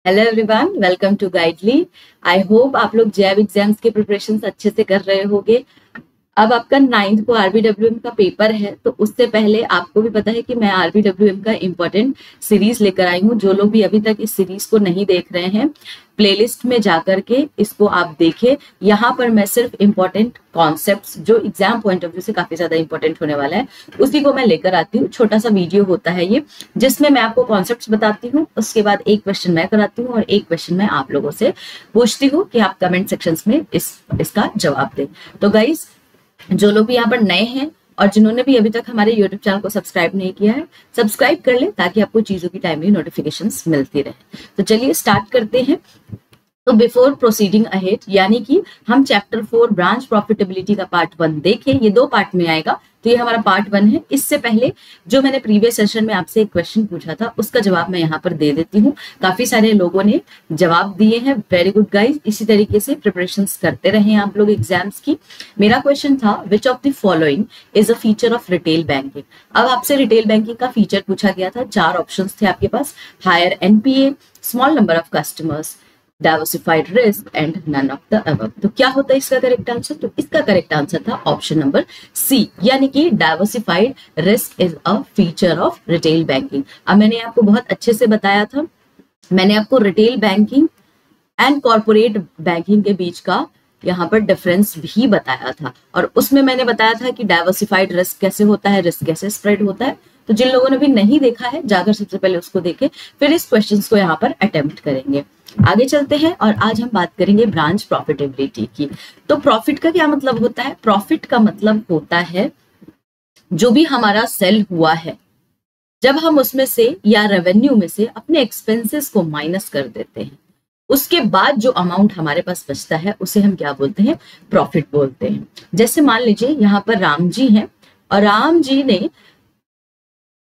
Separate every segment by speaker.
Speaker 1: Hello everyone, welcome to Guidely. I hope आप लोग जैब exams के प्रिपरेशन अच्छे से कर रहे होंगे। अब आपका 9th को आरबीडब्ल्यूएम का पेपर है, तो उससे पहले आपको भी पता है कि मैं आरबीडब्ल्यूएम का इम्पोर्टेंट सीरीज लेकर आई हूँ। जो लोग भी अभी तक इस सीरीज को नहीं देख रहे हैं, प्लेलिस्ट में जाकर के इसको आप देखें। यहाँ पर मैं सिर्फ इम्पोर्टेंट कॉन्सेप्ट्स जो एग्जाम पॉइंट ऑफ व्यू से काफी ज्यादा इंपॉर्टेंट होने वाला है, उसी को मैं लेकर आती हूँ। छोटा सा वीडियो होता है ये, जिसमें मैं आपको कॉन्सेप्ट्स बताती हूँ, उसके बाद एक क्वेश्चन मैं कराती हूँ और एक क्वेश्चन मैं आप लोगों से पूछती हूँ कि आप कमेंट सेक्शंस में इसका जवाब दें। तो गाइस, जो लोग भी यहाँ पर नए हैं और जिन्होंने भी अभी तक हमारे यूट्यूब चैनल को सब्सक्राइब नहीं किया है, सब्सक्राइब कर ले ताकि आपको चीजों की टाइमली नोटिफिकेशंस मिलती रहे। तो चलिए स्टार्ट करते हैं। तो बिफोर प्रोसीडिंग अहेड, यानी कि हम चैप्टर 4 ब्रांच प्रॉफिटेबिलिटी का पार्ट 1 देखें। ये 2 पार्ट में आएगा, तो ये हमारा पार्ट 1 है। इससे पहले जो मैंने प्रीवियस सेशन में आपसे एक क्वेश्चन पूछा था, उसका जवाब मैं यहाँ पर दे देती हूँ। काफी सारे लोगों ने जवाब दिए हैं, वेरी गुड गाइज। इसी तरीके से प्रिपरेशंस करते रहे आप लोग एग्जाम्स की। मेरा क्वेश्चन था, which of the following is a feature of retail banking. अब आपसे रिटेल बैंकिंग का फीचर पूछा गया था। 4 ऑप्शन थे आपके पास, higher NPA, small number of customers, diversified risk and none of the above. तो क्या होता है इसका करेक्ट आंसर? तो इसका करेक्ट आंसर था ऑप्शन नंबर सी, यानी कि diversified risk is a feature of retail banking. अब मैंने आपको बहुत अच्छे से बताया था, मैंने आपको retail banking and corporate banking के बीच का यहाँ पर डिफरेंस भी बताया था, और उसमें मैंने बताया था कि डाइवर्सिफाइड रिस्क कैसे होता है, रिस्क कैसे स्प्रेड होता है। तो जिन लोगों ने भी नहीं देखा है, जाकर सबसे पहले उसको देखें, फिर इस क्वेश्चन को यहाँ पर अटेम्प्ट करेंगे। आगे चलते हैं और आज हम बात करेंगे ब्रांच प्रॉफिटेबिलिटी की। तो प्रॉफिट का क्या मतलब होता है? प्रॉफिट का मतलब होता है जो भी हमारा सेल हुआ है, जब हम उसमें से या रेवेन्यू में से अपने एक्सपेंसेस को माइनस कर देते हैं, उसके बाद जो अमाउंट हमारे पास बचता है उसे हम क्या बोलते हैं? प्रॉफिट बोलते हैं। जैसे मान लीजिए यहाँ पर राम जी हैं और राम जी ने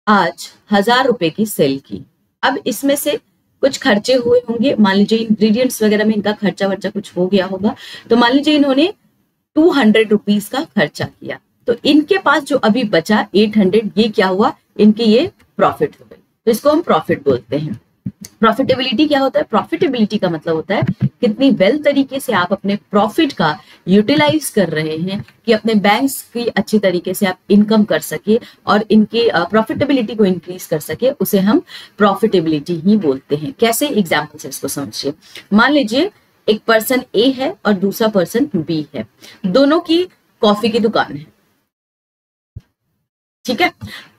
Speaker 1: आज 1000 रुपए की सेल की। अब इसमें से कुछ खर्चे हुए होंगे, मान लीजिए इंग्रेडिएंट्स वगैरह में इनका खर्चा वर्चा कुछ हो गया होगा, तो मान लीजिए इन्होंने 200 रुपीज का खर्चा किया, तो इनके पास जो अभी बचा 800, ये क्या हुआ? इनकी ये प्रॉफिट हो गई। तो इसको हम प्रॉफिट बोलते हैं। प्रॉफिटेबिलिटी क्या होता है? प्रॉफिटेबिलिटी का मतलब होता है कितनी वेल तरीके से आप अपने प्रॉफिट का यूटिलाइज कर रहे हैं, कि अपने बैंक्स की अच्छी तरीके से आप इनकम कर सके और इनकी प्रॉफिटेबिलिटी को इंक्रीज कर सके, उसे हम प्रॉफिटेबिलिटी ही बोलते हैं। कैसे? एग्जाम्पल से इसको समझिए। मान लीजिए एक पर्सन ए है और दूसरा पर्सन बी है, दोनों की कॉफी की दुकान है, ठीक है।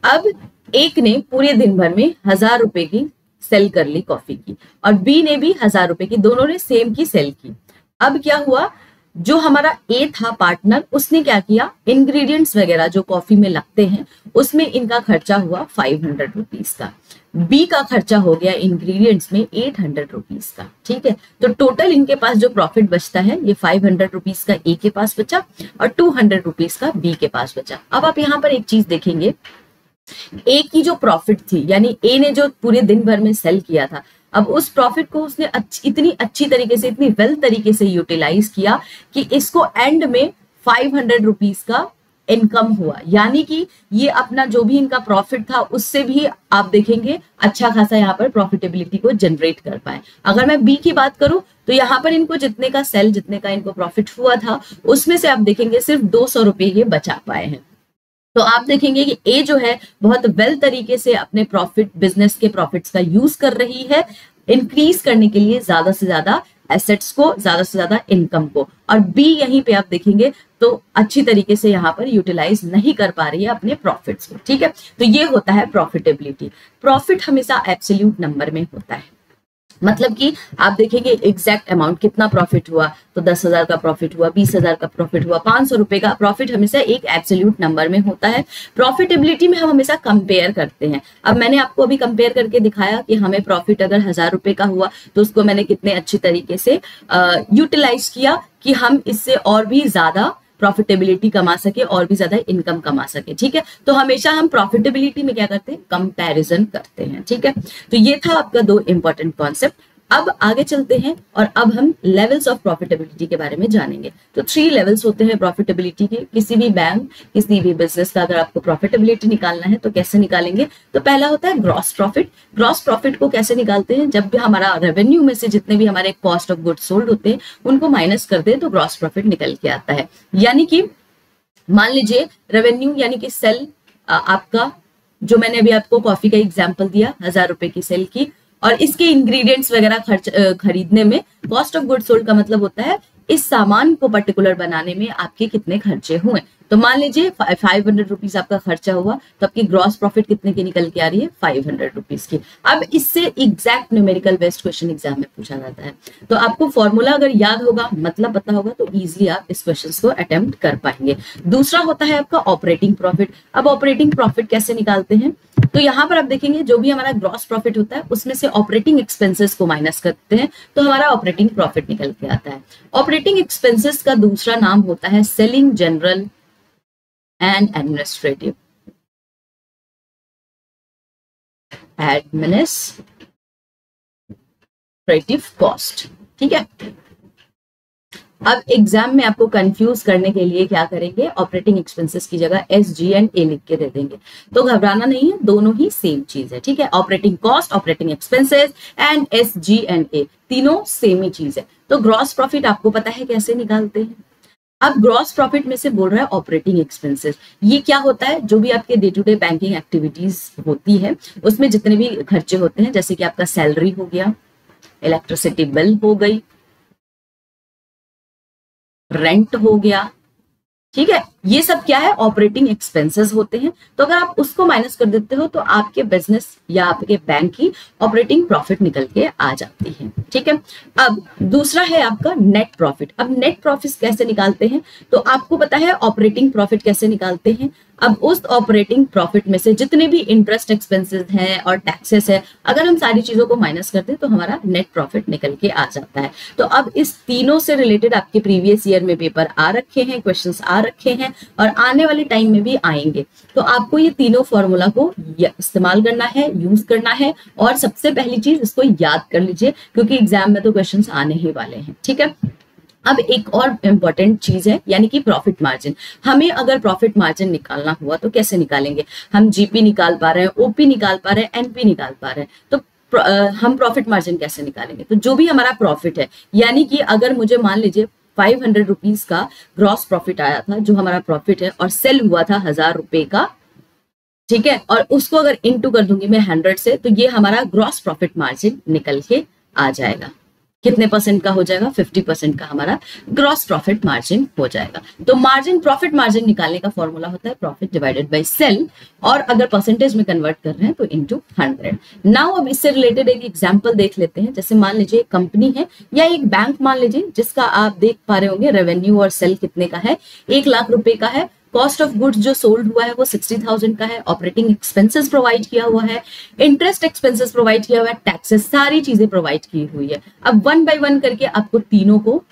Speaker 1: अब एक ने पूरे दिन भर में 1000 रुपए की सेल कर ली कॉफी की, और बी ने भी 1000 रुपए की, दोनों ने सेम की सेल की। अब क्या हुआ? जो हमारा ए था पार्टनर, उसने क्या किया? इंग्रेडिएंट्स वगैरह जो कॉफी में लगते हैं, उसमें इनका खर्चा हुआ 500 रुपीज का। बी का खर्चा हो गया इंग्रेडिएंट्स में 800 रुपीज का, ठीक है। तो टोटल इनके पास जो प्रॉफिट बचता है, ये 500 रुपीज का ए के पास बचा और 200 रुपीज का बी के पास बचा। अब आप यहाँ पर एक चीज देखेंगे, ए की जो प्रॉफिट थी, यानी ए ने जो पूरे दिन भर में सेल किया था, अब उस प्रॉफिट को उसने इतनी अच्छी तरीके से, इतनी वेल तरीके से यूटिलाइज किया कि इसको एंड में 500 रुपीज का इनकम हुआ। यानी कि ये अपना जो भी इनका प्रॉफिट था, उससे भी आप देखेंगे अच्छा खासा यहाँ पर प्रॉफिटेबिलिटी को जनरेट कर पाए। अगर मैं बी की बात करूं, तो यहाँ पर इनको जितने का सेल, जितने का इनको प्रॉफिट हुआ था, उसमें से आप देखेंगे सिर्फ 200 रुपए ये बचा पाए हैं। तो आप देखेंगे कि ए जो है बहुत वेल तरीके से अपने प्रॉफिट, बिजनेस के प्रॉफिट्स का यूज कर रही है इंक्रीज करने के लिए, ज्यादा से ज्यादा एसेट्स को, ज्यादा से ज्यादा इनकम को, और बी यहीं पे आप देखेंगे तो अच्छी तरीके से यहाँ पर यूटिलाइज नहीं कर पा रही है अपने प्रॉफिट्स को, ठीक है। तो ये होता है प्रॉफिटेबिलिटी। प्रॉफिट हमेशा एब्सोल्यूट नंबर में होता है, मतलब कि आप देखेंगे एग्जैक्ट अमाउंट कितना प्रॉफिट हुआ, तो 10,000 का प्रॉफिट हुआ, 20,000 का प्रॉफिट हुआ, 500 रुपए का प्रॉफिट हमेशा एक एब्सोल्यूट नंबर में होता है। प्रॉफिटेबिलिटी में हम हमेशा कंपेयर करते हैं। अब मैंने आपको अभी कंपेयर करके दिखाया कि हमें प्रॉफिट अगर 1000 रुपए का हुआ, तो उसको मैंने कितने अच्छी तरीके से यूटिलाइज किया कि हम इससे और भी ज्यादा प्रॉफिटेबिलिटी कमा सके और भी ज्यादा इनकम कमा सके, ठीक है। तो हमेशा हम प्रॉफिटेबिलिटी में क्या करते हैं? कंपैरिजन करते हैं, ठीक है। तो ये था आपका 2 इंपॉर्टेंट कॉन्सेप्ट। अब आगे चलते हैं और अब हम लेवल्स ऑफ प्रॉफिटेबिलिटी के बारे में जानेंगे। तो 3 लेवल्स होते हैं प्रॉफिटेबिलिटी के। किसी भी बैंक, किसी भी बिजनेस का अगर आपको प्रॉफिटेबिलिटी निकालना है तो कैसे निकालेंगे? तो पहला होता है ग्रॉस प्रॉफिट। ग्रॉस प्रॉफिट को कैसे निकालते हैं? जब भी हमारा रेवेन्यू में से जितने भी हमारे कॉस्ट ऑफ गुड्स सोल्ड होते हैं उनको माइनस कर दे तो ग्रॉस प्रॉफिट निकल के आता है। यानी कि मान लीजिए रेवेन्यू यानी कि सेल आपका, जो मैंने अभी आपको कॉफी का एग्जांपल दिया 1000 रुपए की सेल की, और इसके इंग्रेडिएंट्स वगैरह खरीदने में कॉस्ट ऑफ गुड सोल्ड का मतलब होता है इस सामान को पर्टिकुलर बनाने में आपके कितने खर्चे हुए। तो मान लीजिए 500 रुपीज आपका खर्चा हुआ, तो आपकी ग्रॉस प्रॉफिट कितने की निकल के आ रही है? 500 रुपीज की। अब इससे exact numerical based question exam में पूछा जाता है, तो आपको फॉर्मूला अगर याद होगा, मतलब पता होगा, तो इजिली आप इस क्वेश्चन को अटेम्प्ट कर पाएंगे। दूसरा होता है आपका ऑपरेटिंग प्रॉफिट। अब ऑपरेटिंग प्रॉफिट कैसे निकालते हैं? तो यहाँ पर आप देखेंगे जो भी हमारा ग्रॉस प्रॉफिट होता है उसमें से ऑपरेटिंग एक्सपेंसेस को माइनस करते हैं तो हमारा ऑपरेटिंग प्रॉफिट निकल के आता है। ऑपरेटिंग एक्सपेंसेस का दूसरा नाम होता है selling, general and administrative cost. ठीक है। अब एग्जाम में आपको कंफ्यूज करने के लिए क्या करेंगे, ऑपरेटिंग एक्सपेंसेस की जगह SG&A लिख के दे देंगे। तो घबराना नहीं है, दोनों ही सेम चीज है। ठीक है। Operating cost, operating expenses and SG&A तीनों सेम ही चीज है। तो ग्रॉस प्रॉफिट आपको पता है कैसे निकालते हैं। अब ग्रॉस प्रॉफिट में से बोल रहा है ऑपरेटिंग एक्सपेंसेस। ये क्या होता है? जो भी आपके day to day banking activities होती है उसमें जितने भी खर्चे होते हैं, जैसे कि आपका सैलरी हो गया, इलेक्ट्रिसिटी बिल हो गई, रेंट हो गया, ठीक है, ये सब क्या है? ऑपरेटिंग एक्सपेंसेस होते हैं। तो अगर आप उसको माइनस कर देते हो तो आपके बिजनेस या आपके बैंक की ऑपरेटिंग प्रॉफिट निकल के आ जाती है। ठीक है। अब दूसरा है आपका नेट प्रॉफिट। अब नेट प्रॉफिट कैसे निकालते हैं? तो आपको पता है ऑपरेटिंग प्रॉफिट कैसे निकालते हैं। अब उस ऑपरेटिंग प्रॉफिट में से जितने भी इंटरेस्ट एक्सपेंसेस हैं और टैक्सेस है, अगर हम सारी चीजों को माइनस करते हैं तो हमारा नेट प्रॉफिट निकल के आ जाता है। तो अब इस तीनों से रिलेटेड आपके प्रीवियस ईयर में पेपर आ रखे हैं, क्वेश्चंस आ रखे हैं और आने वाले टाइम में भी आएंगे। तो आपको ये तीनों फॉर्मूला को इस्तेमाल करना है, यूज करना है, और सबसे पहली चीज इसको याद कर लीजिए क्योंकि एग्जाम में तो क्वेश्चंस आने ही वाले हैं। ठीक है। अब एक और इम्पॉर्टेंट चीज है, यानी कि प्रॉफिट मार्जिन। हमें अगर प्रॉफिट मार्जिन निकालना हुआ तो कैसे निकालेंगे? हम जीपी निकाल पा रहे हैं, ओपी निकाल पा रहे हैं, एनपी निकाल पा रहे हैं, तो हम प्रॉफिट मार्जिन कैसे निकालेंगे? तो जो भी हमारा प्रॉफिट है, यानी कि अगर मुझे मान लीजिए 500 रुपीज का ग्रॉस प्रॉफिट आया था, जो हमारा प्रॉफिट है, और सेल हुआ था 1000 रुपए का, ठीक है, और उसको अगर इंटू कर दूंगी मैं 100 से, तो ये हमारा ग्रॉस प्रॉफिट मार्जिन निकल के आ जाएगा। कितने परसेंट का हो जाएगा? 50% का हमारा ग्रॉस प्रॉफिट मार्जिन हो जाएगा। तो मार्जिन, प्रॉफिट मार्जिन निकालने का फॉर्मूला होता है प्रॉफिट डिवाइडेड बाय सेल, और अगर परसेंटेज में कन्वर्ट कर रहे हैं तो इनटू 100। नाउ अब इससे रिलेटेड एक एग्जांपल देख लेते हैं। जैसे मान लीजिए एक कंपनी है या एक बैंक मान लीजिए, जिसका आप देख पा रहे होंगे रेवेन्यू और सेल कितने का है, 1 लाख रुपए का है। कॉस्ट ऑफ गुड्स जो सोल्ड हुआ है वो 60,000 का है। ऑपरेटिंग एक्सपेंसेस प्रोवाइड किया हुआ है, इंटरेस्ट एक्सपेंसेस प्रोवाइड किया हुआ है, टैक्सेस, सारी चीजें प्रोवाइड की हुई है। अब 1 बाय 1 करके आपको तीनों को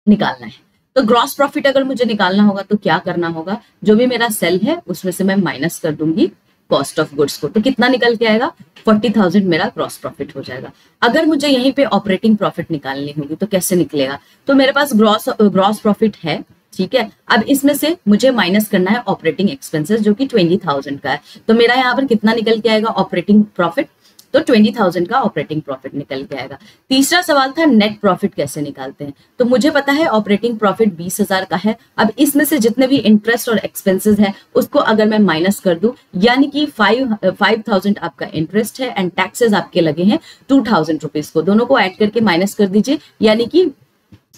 Speaker 1: निकालना है। तो ग्रॉस प्रॉफिट अगर मुझे निकालना होगा तो क्या करना होगा? जो भी मेरा सेल है उसमें से मैं माइनस कर दूंगी कॉस्ट ऑफ गुड्स को, तो कितना निकल के आएगा? 40,000 मेरा ग्रॉस प्रॉफिट हो जाएगा। अगर मुझे यहीं पे ऑपरेटिंग प्रॉफिट निकालनी होगी तो कैसे निकलेगा? तो मेरे पास ग्रॉस प्रॉफिट है, ठीक है। अब इसमें से मुझे माइनस करना है ऑपरेटिंग एक्सपेंसेस जो कि 20,000 का है। तो मेरा यहाँ पर कितना निकल के आएगा ऑपरेटिंग प्रॉफिट? तो 20,000 का ऑपरेटिंग प्रॉफिट निकल के आएगा। तीसरा सवाल था नेट प्रॉफिट कैसे निकालते हैं। तो मुझे पता है ऑपरेटिंग प्रॉफिट 20,000 का है। अब इसमें से जितने भी इंटरेस्ट और एक्सपेंसेस है उसको अगर मैं माइनस कर दूं, यानी कि 5,000 आपका इंटरेस्ट है एंड टैक्सेस आपके लगे हैं 2,000 रुपीज को, दोनों को ऐड करके माइनस कर दीजिए, यानी कि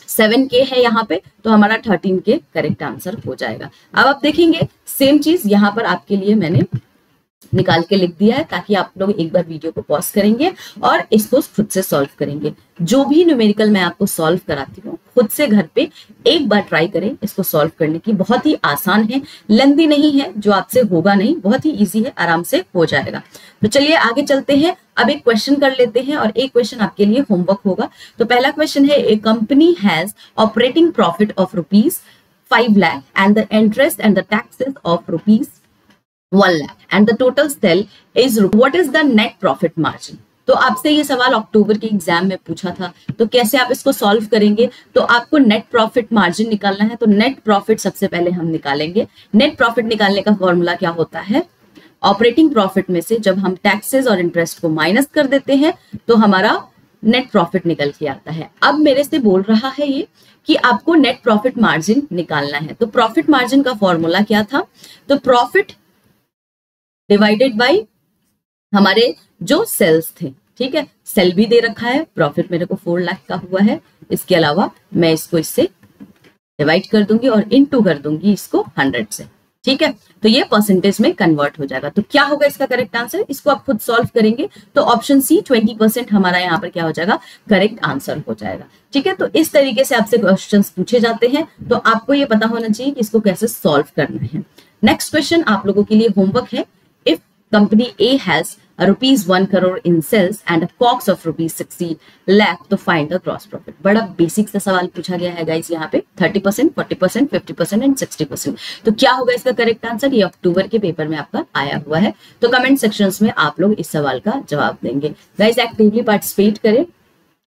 Speaker 1: 7K है यहाँ पे, तो हमारा 13K करेक्ट आंसर हो जाएगा। अब आप देखेंगे सेम चीज यहाँ पर आपके लिए मैंने निकाल के लिख दिया है, ताकि आप लोग एक बार वीडियो को पॉज करेंगे और इसको खुद से सॉल्व करेंगे। जो भी न्यूमेरिकल मैं आपको सॉल्व कराती हूँ खुद से घर पे एक बार ट्राई करें इसको सॉल्व करने की। बहुत ही आसान है, लेंथी नहीं है, जो आपसे होगा नहीं, बहुत ही इजी है, आराम से हो जाएगा। तो चलिए आगे चलते हैं। अब एक क्वेश्चन कर लेते हैं और एक क्वेश्चन आपके लिए होमवर्क होगा। तो पहला क्वेश्चन है, a company has operating profit of ₹5 lakh and the interest and the taxes of ₹1 lakh and the total sale is, what is the net profit margin? तो आपसे ये सवाल अक्टूबर के एग्जाम में पूछा था, तो कैसे आप इसको सॉल्व करेंगे? तो आपको नेट प्रॉफिट मार्जिन निकालना है, तो नेट प्रॉफिट सबसे पहले हम निकालेंगे। नेट प्रॉफिट निकालने का फॉर्मूला क्या होता है? ऑपरेटिंग प्रॉफिट में से जब हम टैक्सेस और इंटरेस्ट को माइनस कर देते हैं तो हमारा नेट प्रॉफिट निकल के आता है। अब मेरे से बोल रहा है ये कि आपको नेट प्रॉफिट मार्जिन निकालना है, तो प्रॉफिट मार्जिन का फॉर्मूला क्या था? तो प्रॉफिट डिवाइडेड बाय हमारे जो सेल्स थे, ठीक है, सेल भी दे रखा है, प्रॉफिट मेरे को 4 लाख का हुआ है, इसके अलावा मैं इसको इससे डिवाइड कर दूंगी और इनटू कर दूंगी इसको 100 से, ठीक है, तो ये परसेंटेज में कन्वर्ट हो जाएगा। तो क्या होगा इसका करेक्ट आंसर? इसको आप खुद सॉल्व करेंगे तो ऑप्शन सी 20% हमारा यहाँ पर क्या हो जाएगा? करेक्ट आंसर हो जाएगा, ठीक है। तो इस तरीके से आपसे क्वेश्चंस पूछे जाते हैं, तो आपको ये पता होना चाहिए कि इसको कैसे सॉल्व करना है। नेक्स्ट क्वेश्चन आप लोगों के लिए होमवर्क है। If company A has ₹1 crore in sales and a COGS of ₹60 lakh, तो फाइंड द ग्रॉस प्रॉफिट। बड़ा बेसिक सा सवाल पूछा गया है गाइस यहाँ पे, 30%, 40%, 50% एंड 60%। तो क्या होगा इसका करेक्ट आंसर? ये अक्टूबर के पेपर में आपका आया हुआ है, तो कमेंट सेक्शंस में आप लोग इस सवाल का जवाब देंगे। गाइस एक्टिवली पार्टिसिपेट करें,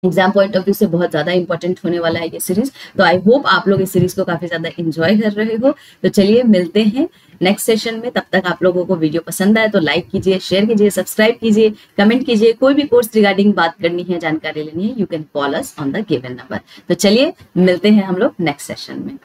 Speaker 1: एग्जाम पॉइंट ऑफ व्यू से बहुत ज्यादा इंपॉर्टेंट होने वाला है ये सीरीज। तो आई होप आप लोग इस सीरीज को काफी ज्यादा एंजॉय कर रहे हो। तो चलिए मिलते हैं नेक्स्ट सेशन में। तब तक आप लोगों को वीडियो पसंद आए तो लाइक कीजिए, शेयर कीजिए, सब्सक्राइब कीजिए, कमेंट कीजिए। कोई भी कोर्स रिगार्डिंग बात करनी है, जानकारी लेनी है, you can call us on the given number. तो चलिए मिलते हैं हम लोग नेक्स्ट सेशन में।